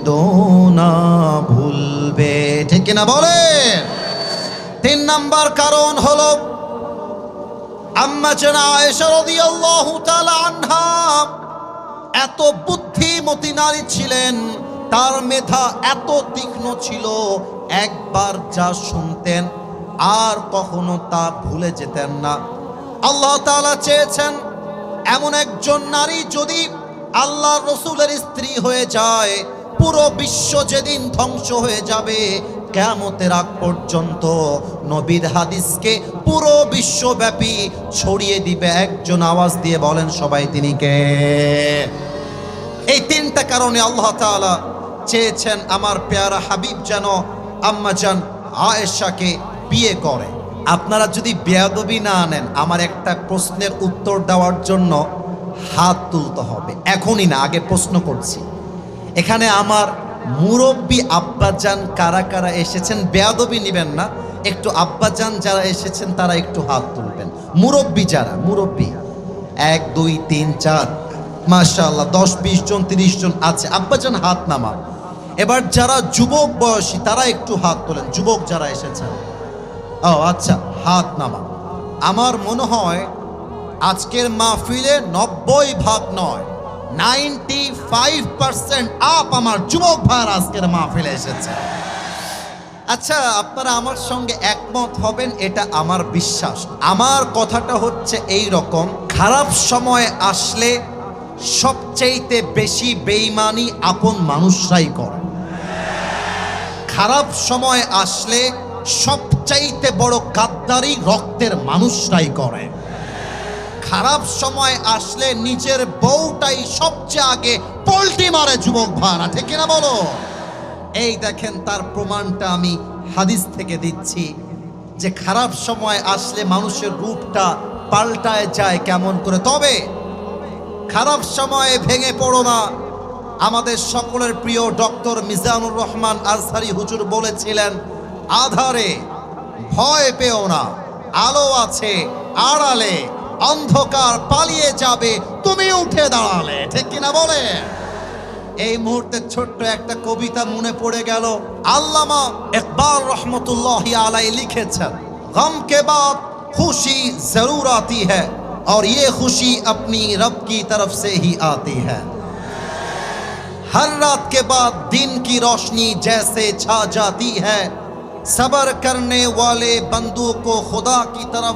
তো না ভুলবে, ঠিক কিনা বলেন? 3 নাম্বার কারণ হলো আম্মা জানা আয়েশা রাদিয়াল্লাহু তাআলা আনহা এত বুদ্ধিমতী নারী ছিলেন, তার মেধা এত তীক্ষ্ণ ছিল, একবার যা শুনতেন আর কখনো তা ভুলে যেতেন না। আল্লাহ তাআলা চেয়েছেন এমন একজন নারী যদি আল্লাহর রাসূলের স্ত্রী হয়ে যায়, পুরো বিশ্ব যেদিন ধ্বংস হয়ে যাবে, কিয়ামতের আগ পর্যন্ত নবীর হাদিসকে পুরো বিশ্বব্যাপী ছড়িয়ে দিবে একজন। আওয়াজ দিয়ে বলেন সবাই, তিনি কে? এই 3টা কারণে আল্লাহ তাআলা চেয়েছেন আমার পেয়ারা হাবিব যেন আম্মাজান আয়েশাকে বিয়ে করে। আপনারা যদি বেয়াদবি না আনেন, আমার একটা প্রশ্নের উত্তর দেওয়ার জন্য হাত তুলতে হবে, এখনই না, আগে প্রশ্ন করছি। এখানে আমার মুরব্বী আব্বাজান কারা কারা এসেছেন? বেয়াদবি নেবেন না, একটু আব্বাজান যারা এসেছেন তারা একটু হাত তুলবেন। মুরব্বী যারা, মুরব্বী 1 2 3 4, মাশাআল্লাহ 10 20 জন 30 জন আছে। আব্বাজান হাত নামা। এবার যারা যুবক বয়সী তারা একটু হাত তোলেন, যুবক যারা এসেছেন। ও আচ্ছা, হাত নামা। আমার মনে হয় আজকের মাহফিলে 90% নয়, 95% আপ আমার যুবক ভাইরা আজকের মাহফিলে এসেছে। আচ্ছা, আপনারা আমার সঙ্গে একমত হবেন, এটা আমার বিশ্বাস। আমার কথাটা হচ্ছে এই রকম, খারাপ সময় আসলে সবচাইতে বেশি বেঈমানি আপন মানুষরাই করে। খারাপ সময় আসলে সবচাইতে বড় গাদ্দারি রক্তের মানুষরাই করে। খারাপ সময় আসলে নিজের বউটাই সবচেয়ে আগে পল্টি মারে যুবক ভাইরা, ঠিক কিনা বলো? এই দেখেন, তার প্রমাণটা আমি হাদিস থেকে দিচ্ছি যে খারাপ সময় আসলে মানুষের রূপটা পাল্টায় যায় কেমন করে। তবে খারাপ সময়ে ভেঙে পড়ো না। আমাদের সকলের প্রিয় ডক্টর মিজানুর রহমান আজহারি হুজুর বলেছিলেন, আধারে ভয় পেও না, আলো আছে আড়ালে, অন্ধকার পালিয়ে যাবে তুমি উঠে দাঁড়ালে, ঠিক কিনা বলে? এই মুহূর্তে ছোট্ট একটা কবিতা মনে পড়ে গেল। আল্লামা ইকবাল রহমতুল্লাহি আলাইহি লিখেছেন, গম কে বাদ খুশি জরুর আती है और ये खुशी अपनी रब की तरफ से ही आती है। हर रात के बाद दिन की रोशनी जैसे छा जाती है, सब्र करने वाले बंदों को खुदा की तरफ